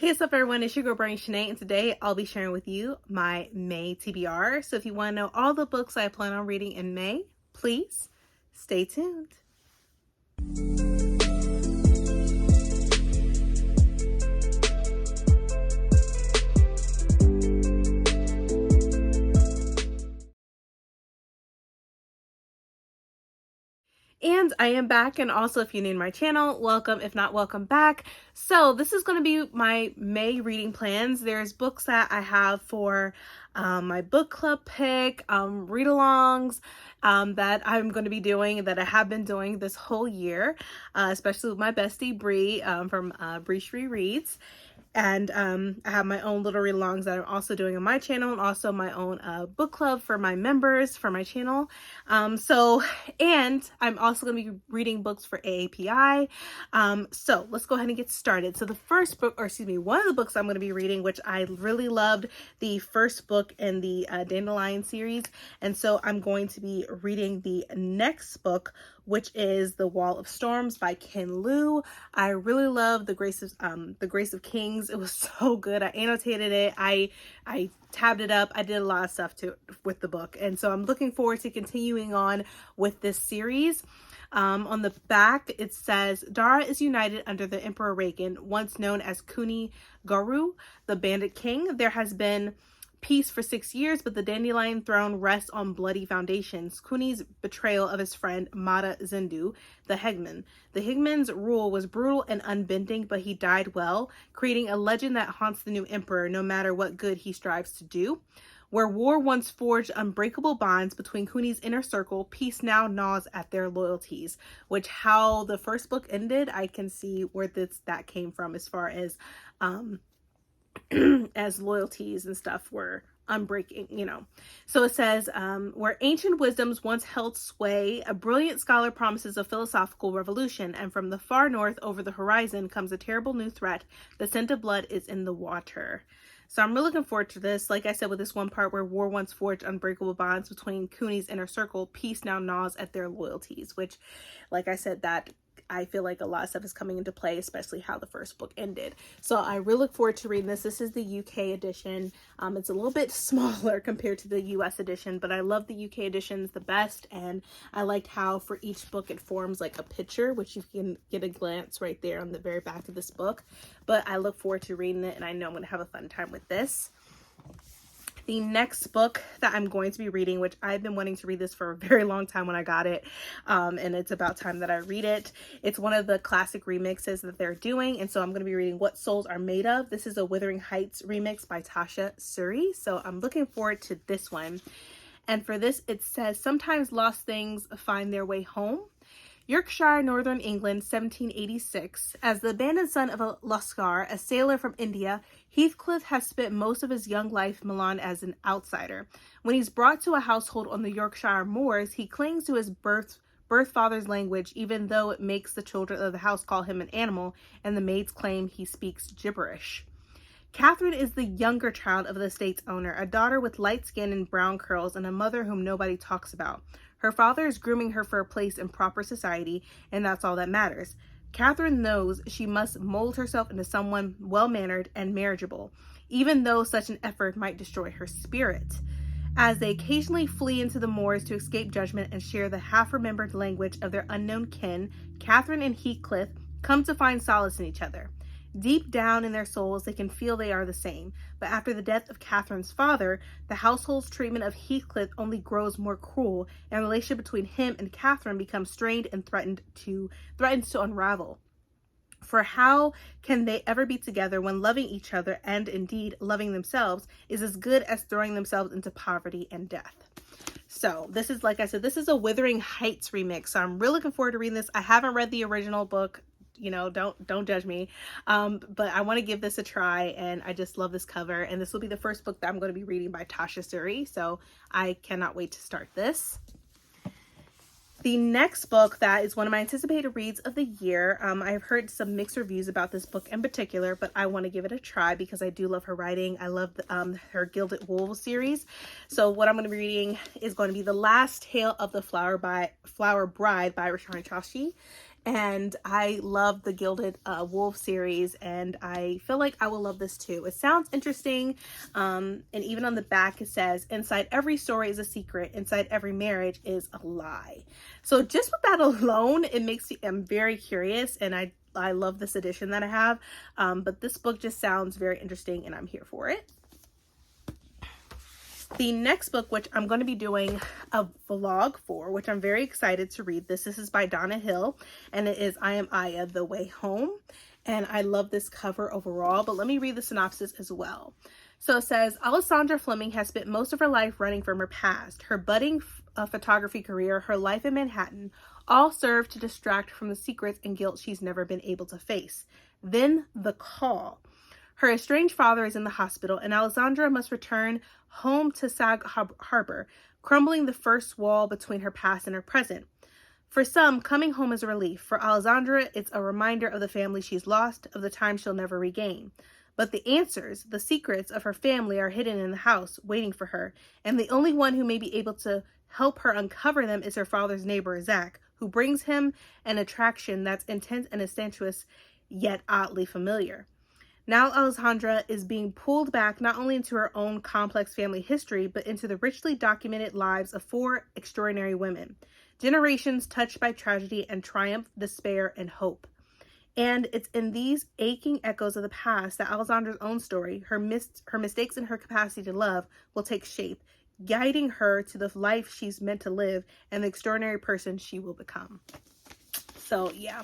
Hey, what's up everyone, it's your girl Bernie Shanae, and today I'll be sharing with you my May TBR. So if you want to know all the books I plan on reading in May, please stay tuned. And I am back, and also if you're new to my channel, welcome. If not, welcome back. So this is going to be my May reading plans. There's books that I have for my book club pick, read-alongs that I'm going to be doing, that I have been doing this whole year, especially with my bestie Bree from Bree Reads. And I have my own little read-alongs that I'm also doing on my channel, and also my own book club for my members for my channel. And I'm also going to be reading books for AAPI. So let's go ahead and get started. So the first book, or excuse me, one of the books I'm going to be reading, which I really loved the first book in the Dandelion series. And so I'm going to be reading the next book, which is The Wall of Storms by Ken Liu. I really love The Grace of Kings. It was so good. I annotated it. I tabbed it up. I did a lot of stuff with the book. And so I'm looking forward to continuing on with this series. On the back, it says, Dara is united under the Emperor Reagan, once known as Kuni Garu, the Bandit King. There has been peace for 6 years, but the Dandelion throne rests on bloody foundations. Kuni's betrayal of his friend Mata Zindu, the Hegman. The Hegman's rule was brutal and unbending, but he died well, creating a legend that haunts the new emperor no matter what good he strives to do. Where war once forged unbreakable bonds between Kuni's inner circle, peace now gnaws at their loyalties. Which, how the first book ended, I can see where that came from, as far as as loyalties and stuff were unbreaking, you know. So it says, where ancient wisdoms once held sway, a brilliant scholar promises a philosophical revolution, and from the far north over the horizon comes a terrible new threat. The scent of blood is in the water. So I'm really looking forward to this. Like I said, with this one part where war once forged unbreakable bonds between Kuni's inner circle, peace now gnaws at their loyalties, which, like I said, that I feel like a lot of stuff is coming into play, especially how the first book ended. So I really look forward to reading this. This is the UK edition. It's a little bit smaller compared to the US edition, but I love the UK editions the best. And I liked how for each book it forms like a picture, which you can get a glance right there on the very back of this book. But I look forward to reading it, and I know I'm going to have a fun time with this. The next book that I'm going to be reading, which I've been wanting to read this for a very long time when I got it, and it's about time that I read it. It's one of the classic remixes that they're doing, and so I'm going to be reading What Souls Are Made Of. This is a Wuthering Heights remix by Tasha Suri, so I'm looking forward to this one. And for this, it says, sometimes lost things find their way home. Yorkshire, Northern England, 1786. As the abandoned son of a Lascar, a sailor from India, Heathcliff has spent most of his young life in Milan as an outsider. When he's brought to a household on the Yorkshire moors, he clings to his birth father's language, even though it makes the children of the house call him an animal, and the maids claim he speaks gibberish. Catherine is the younger child of the estate's owner, a daughter with light skin and brown curls, and a mother whom nobody talks about. Her father is grooming her for a place in proper society, and that's all that matters. Catherine knows she must mold herself into someone well-mannered and marriageable, even though such an effort might destroy her spirit. As they occasionally flee into the moors to escape judgment and share the half-remembered language of their unknown kin, Catherine and Heathcliff come to find solace in each other. Deep down in their souls, they can feel they are the same. But after the death of Catherine's father, the household's treatment of Heathcliff only grows more cruel, and the relationship between him and Catherine becomes strained and threatens to unravel. For how can they ever be together when loving each other, and indeed loving themselves, is as good as throwing themselves into poverty and death? So this is, like I said, this is a Wuthering Heights remix. So I'm really looking forward to reading this. I haven't read the original book. You know, don't judge me, but I want to give this a try, and I just love this cover, and this will be the first book that I'm going to be reading by Tasha Suri, so I cannot wait to start this. The next book that is one of my anticipated reads of the year, I've heard some mixed reviews about this book in particular, but I want to give it a try because I do love her writing. I love her Gilded Wolves series. So what I'm going to be reading is going to be The Last Tale of the Flower Bride by Rashani Chashi. And I love the Gilded Wolf series, and I feel like I will love this too. It sounds interesting, and even on the back it says, inside every story is a secret, inside every marriage is a lie. So just with that alone, it makes me, I'm very curious, and I love this edition that I have, but this book just sounds very interesting, and I'm here for it. The next book, which I'm going to be doing a vlog for, which I'm very excited to read. This is by Donna Hill, and it is I Am Aya, The Way Home. And I love this cover overall, but let me read the synopsis as well. So it says, Alessandra Fleming has spent most of her life running from her past. Her budding photography career, her life in Manhattan, all serve to distract from the secrets and guilt she's never been able to face. Then the call. Her estranged father is in the hospital, and Alessandra must return home to Sag Harbor, crumbling the first wall between her past and her present. For some, coming home is a relief. For Alessandra, it's a reminder of the family she's lost, of the time she'll never regain. But the answers, the secrets of her family are hidden in the house, waiting for her, and the only one who may be able to help her uncover them is her father's neighbor, Zach, who brings him an attraction that's intense and incestuous, yet oddly familiar. Now Alessandra is being pulled back not only into her own complex family history, but into the richly documented lives of 4 extraordinary women. Generations touched by tragedy and triumph, despair, and hope. And it's in these aching echoes of the past that Alessandra's own story, her mistakes and her capacity to love, will take shape, guiding her to the life she's meant to live and the extraordinary person she will become. So yeah.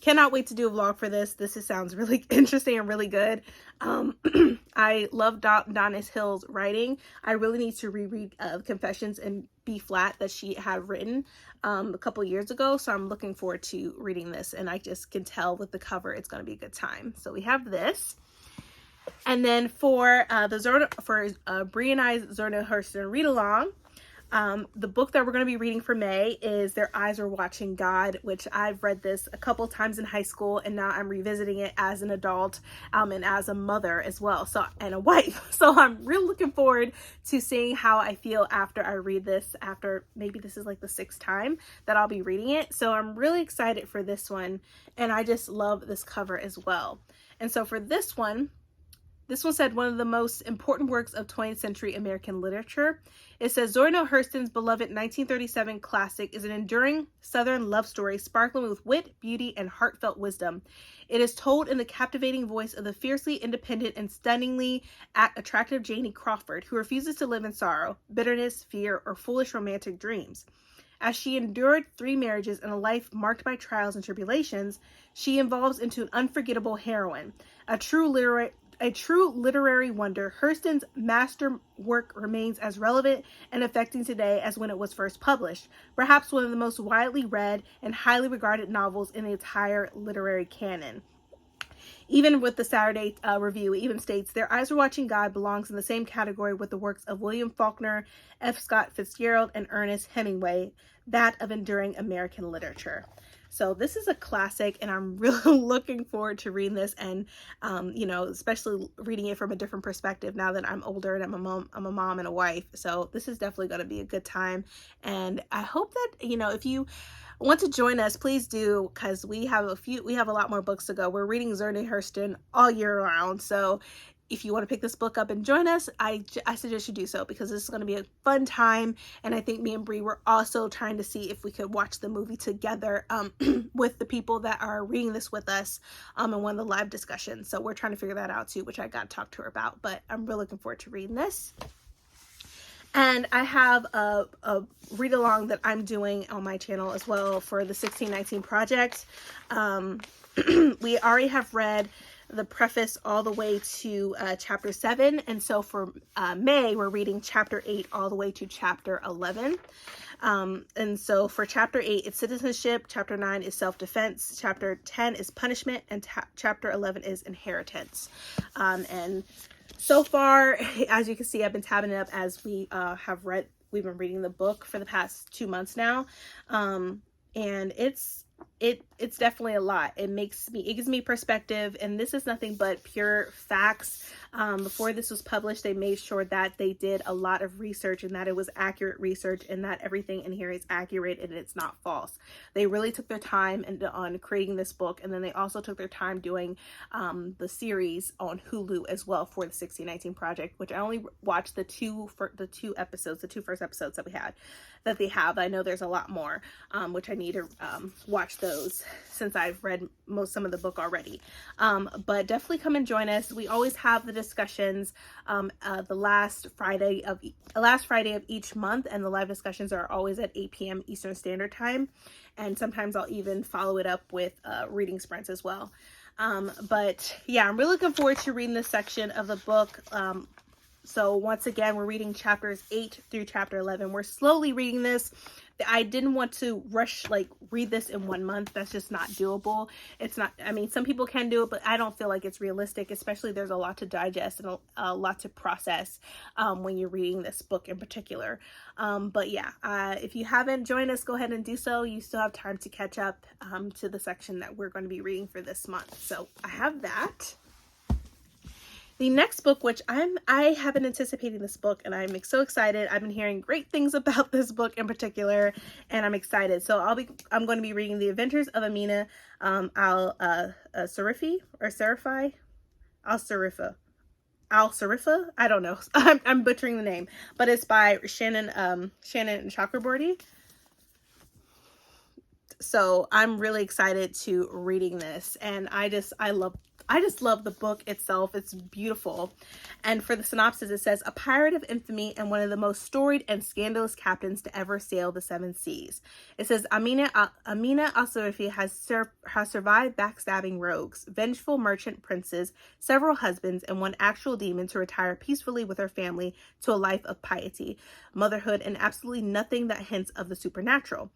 Cannot wait to do a vlog for this. Sounds really interesting and really good. I love Donna Hill's writing. I really need to reread Confessions in B Flat that she had written a couple years ago. So I'm looking forward to reading this. And I just can tell with the cover, it's going to be a good time. So we have this. And then for Bree and I's Zerna Hurston read-along, the book that we're going to be reading for May is Their Eyes Are Watching God, which I've read this a couple times in high school, and now I'm revisiting it as an adult, and as a mother as well, and a wife. So I'm really looking forward to seeing how I feel after I read this, after maybe this is like the 6th time that I'll be reading it. So I'm really excited for this one, and I just love this cover as well. And so for this one said one of the most important works of 20th century American literature. It says Zora Hurston's beloved 1937 classic is an enduring Southern love story sparkling with wit, beauty, and heartfelt wisdom. It is told in the captivating voice of the fiercely independent and stunningly attractive Janie Crawford, who refuses to live in sorrow, bitterness, fear, or foolish romantic dreams. As she endured 3 marriages and a life marked by trials and tribulations, she evolves into an unforgettable heroine, a true literary wonder. Hurston's masterwork remains as relevant and affecting today as when it was first published, perhaps one of the most widely read and highly regarded novels in the entire literary canon. Even with the Saturday Review, it even states, Their Eyes Are Watching God belongs in the same category with the works of William Faulkner, F. Scott Fitzgerald, and Ernest Hemingway, that of enduring American literature. So this is a classic, and I'm really looking forward to reading this, and especially reading it from a different perspective now that I'm older and I'm a mom and a wife. So this is definitely going to be a good time, and I hope that if you want to join us, please do, because we have a lot more books to go. We're reading Zora Hurston all year round, so if you want to pick this book up and join us, I suggest you do so, because this is going to be a fun time. And I think me and Bree were also trying to see if we could watch the movie together with the people that are reading this with us in one of the live discussions. So we're trying to figure that out too, which I got to talk to her about. But I'm really looking forward to reading this. And I have a read along that I'm doing on my channel as well for the 1619 project. We already have read the preface all the way to chapter 7, and so for May we're reading chapter 8 all the way to chapter 11. And so for chapter 8 it's citizenship, chapter 9 is self-defense, chapter 10 is punishment, and chapter 11 is inheritance. And so far, as you can see, I've been tabbing it up as we've been reading the book for the past 2 months now, and it's it's definitely a lot. It gives me perspective, and this is nothing but pure facts. Before this was published, they made sure that they did a lot of research and that it was accurate research and that everything in here is accurate and it's not false. They really took their time on creating this book, and then they also took their time doing the series on Hulu as well for the 1619 Project, which I only watched the two first episodes that they have. I know there's a lot more, which I need to watch those since I've read some of the book already. But definitely come and join us. We always have the discussions the last Friday of each month, and the live discussions are always at 8 p.m. Eastern Standard Time. And sometimes I'll even follow it up with reading sprints as well. But yeah, I'm really looking forward to reading this section of the book. So once again, we're reading chapters 8 through chapter 11. We're slowly reading this. I didn't want to rush, read this in 1 month. That's just not doable. It's not, I mean, some people can do it, but I don't feel like it's realistic, especially there's a lot to digest and a lot to process when you're reading this book in particular. But yeah, if you haven't joined us, go ahead and do so. You still have time to catch up to the section that we're going to be reading for this month. So I have that. The next book, which I have been anticipating this book, and I'm so excited. I've been hearing great things about this book in particular, and I'm excited. So I'm going to be reading The Adventures of Amina al-Sarifa. I don't know. I'm butchering the name, but it's by Shannon Chakraborty. So I'm really excited to reading this, and I just love the book itself. It's beautiful. And for the synopsis, it says, a pirate of infamy and one of the most storied and scandalous captains to ever sail the seven seas. It says, Amina al-Sarifi has survived backstabbing rogues, vengeful merchant princes, several husbands, and one actual demon to retire peacefully with her family to a life of piety, motherhood, and absolutely nothing that hints of the supernatural.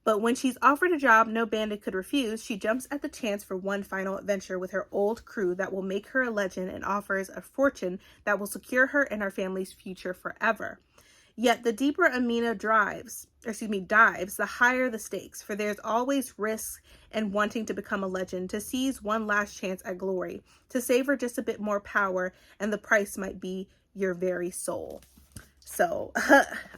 But when she's offered a job no bandit could refuse, she jumps at the chance for one final adventure with her old crew that will make her a legend and offers a fortune that will secure her and her family's future forever. Yet the deeper Amina dives, the higher the stakes, for there's always risk in wanting to become a legend, to seize one last chance at glory, to savor just a bit more power, and the price might be your very soul. So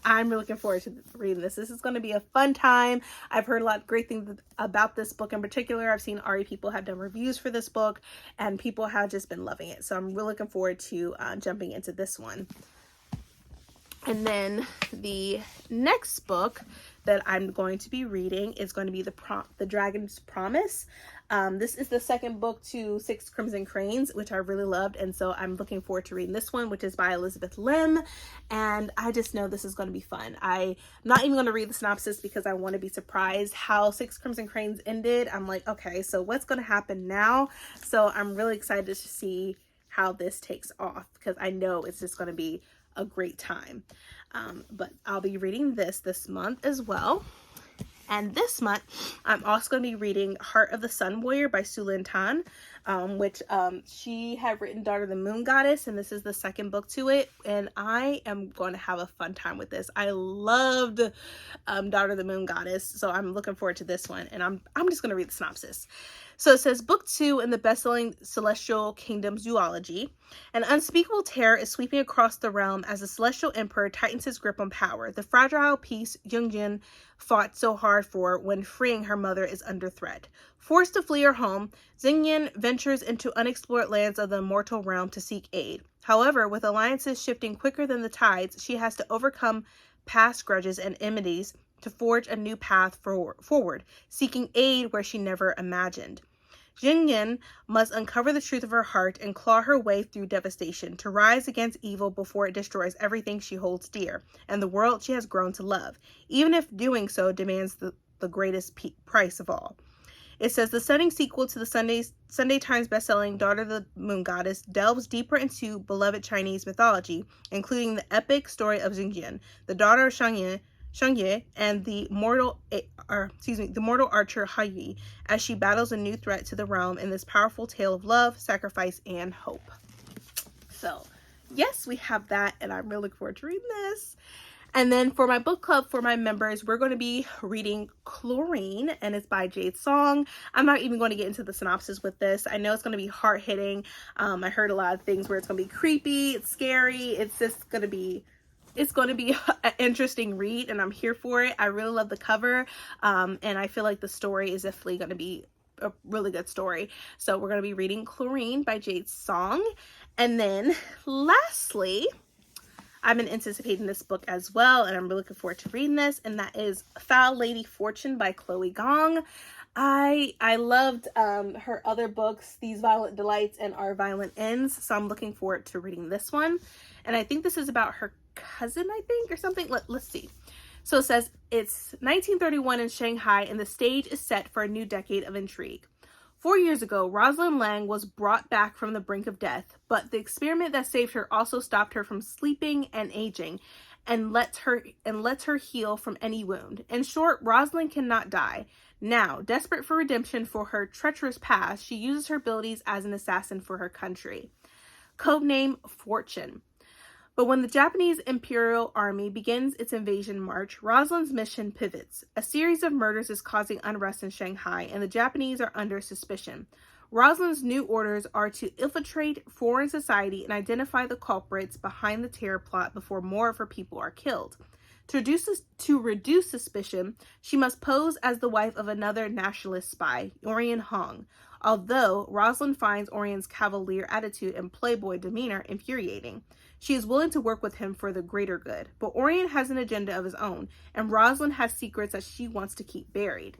I'm really looking forward to reading this. This is going to be a fun time. I've heard a lot of great things about this book in particular. I've seen already people have done reviews for this book, and people have just been loving it. So I'm really looking forward to jumping into this one. And then the next book that I'm going to be reading is going to be The Dragon's Promise. This is the second book to Six Crimson Cranes, which I really loved, and so I'm looking forward to reading this one, which is by Elizabeth Lim, and I just know this is going to be fun. I'm not even going to read the synopsis because I want to be surprised how Six Crimson Cranes ended. I'm like, okay, so what's going to happen now? So I'm really excited to see how this takes off, because I know it's just going to be a great time. But I'll be reading this month as well. And this month, I'm also going to be reading Heart of the Sun Warrior by Su Lin Tan, which she had written Daughter of the Moon Goddess, and this is the second book to it. And I am going to have a fun time with this. I loved Daughter of the Moon Goddess, so I'm looking forward to this one. And I'm just going to read the synopsis. So it says, Book 2 in the best-selling Celestial Kingdom zoology. An unspeakable terror is sweeping across the realm as the Celestial Emperor tightens his grip on power. The fragile peace Jungjin fought so hard for when freeing her mother is under threat. Forced to flee her home, Xingyin ventures into unexplored lands of the immortal realm to seek aid. However, with alliances shifting quicker than the tides, she has to overcome past grudges and enmities to forge a new path forward, seeking aid where she never imagined. Xingyin must uncover the truth of her heart and claw her way through devastation to rise against evil before it destroys everything she holds dear and the world she has grown to love, even if doing so demands the greatest price of all. It says the stunning sequel to the Sunday Times bestselling Daughter of the Moon Goddess delves deeper into beloved Chinese mythology, including the epic story of Xingyin, the daughter of Shangye, and the mortal archer Haiyi, as she battles a new threat to the realm in this powerful tale of love, sacrifice, and hope. So, yes, we have that, and I'm really looking forward to reading this. And then for my book club, for my members, we're going to be reading Chlorine, and it's by Jade Song. I'm not even going to get into the synopsis with this. I know it's going to be hard-hitting. I heard a lot of things where it's going to be creepy, it's scary, it's just going to be... It's going to be an interesting read, and I'm here for it. I really love the cover, and I feel like the story is definitely going to be a really good story. So we're going to be reading Chlorine by Jade Song. And then lastly, I've been anticipating this book as well, and I'm really looking forward to reading this, and that is Foul Lady Fortune by Chloe Gong. I loved her other books, These Violent Delights and Our Violent Ends, so I'm looking forward to reading this one. And I think this is about her cousin, I think, or something. Let's see. So it says, it's 1931 in Shanghai, and the stage is set for a new decade of intrigue. 4 years ago, Rosalind Lang was brought back from the brink of death, but the experiment that saved her also stopped her from sleeping and aging, and lets her heal from any wound. In short, Rosalind cannot die. Now, desperate for redemption for her treacherous past, she uses her abilities as an assassin for her country. Codename Fortune. But when the Japanese Imperial Army begins its invasion march, Rosalind's mission pivots. A series of murders is causing unrest in Shanghai, and the Japanese are under suspicion. Rosalind's new orders are to infiltrate foreign society and identify the culprits behind the terror plot before more of her people are killed. To reduce suspicion, she must pose as the wife of another nationalist spy, Orion Hong. Although Rosalind finds Orion's cavalier attitude and playboy demeanor infuriating, she is willing to work with him for the greater good. But Orion has an agenda of his own, and Rosalind has secrets that she wants to keep buried.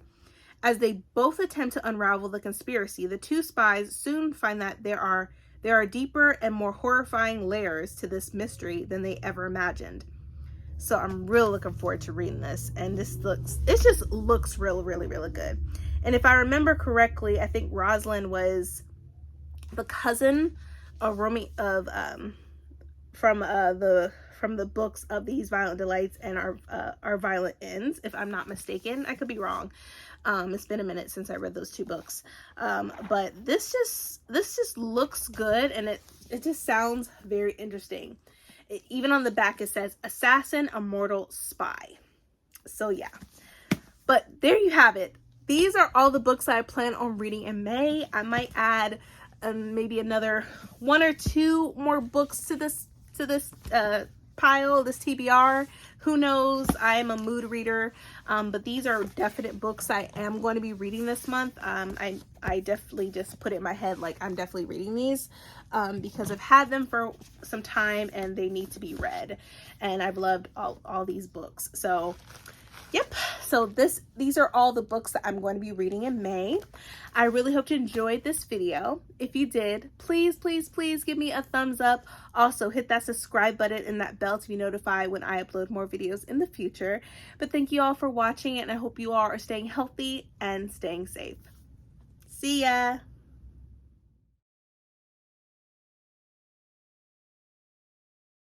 As they both attempt to unravel the conspiracy, the two spies soon find that there are deeper and more horrifying layers to this mystery than they ever imagined. So I'm really looking forward to reading this, and it just looks really good. And if I remember correctly, I think Rosalind was the cousin of from the books of These Violent Delights and Our Violent Ends, if I'm not mistaken. I could be wrong. It's been a minute since I read those two books. But this just looks good, and it just sounds very interesting. Even on the back it says Assassin, a Mortal Spy. So yeah. But there you have it. These are all the books that I plan on reading in May. I might add maybe another 1 or 2 more books to this pile, this TBR. Who knows? I am a mood reader, but these are definite books I am going to be reading this month. I definitely just put it in my head, like, I'm definitely reading these because I've had them for some time and they need to be read, and I've loved all these books. So yep, so these are all the books that I'm going to be reading in May. I really hope you enjoyed this video. If you did, please give me a thumbs up. Also, hit that subscribe button and that bell to be notified when I upload more videos in the future. But thank you all for watching, and I hope you all are staying healthy and staying safe. See ya!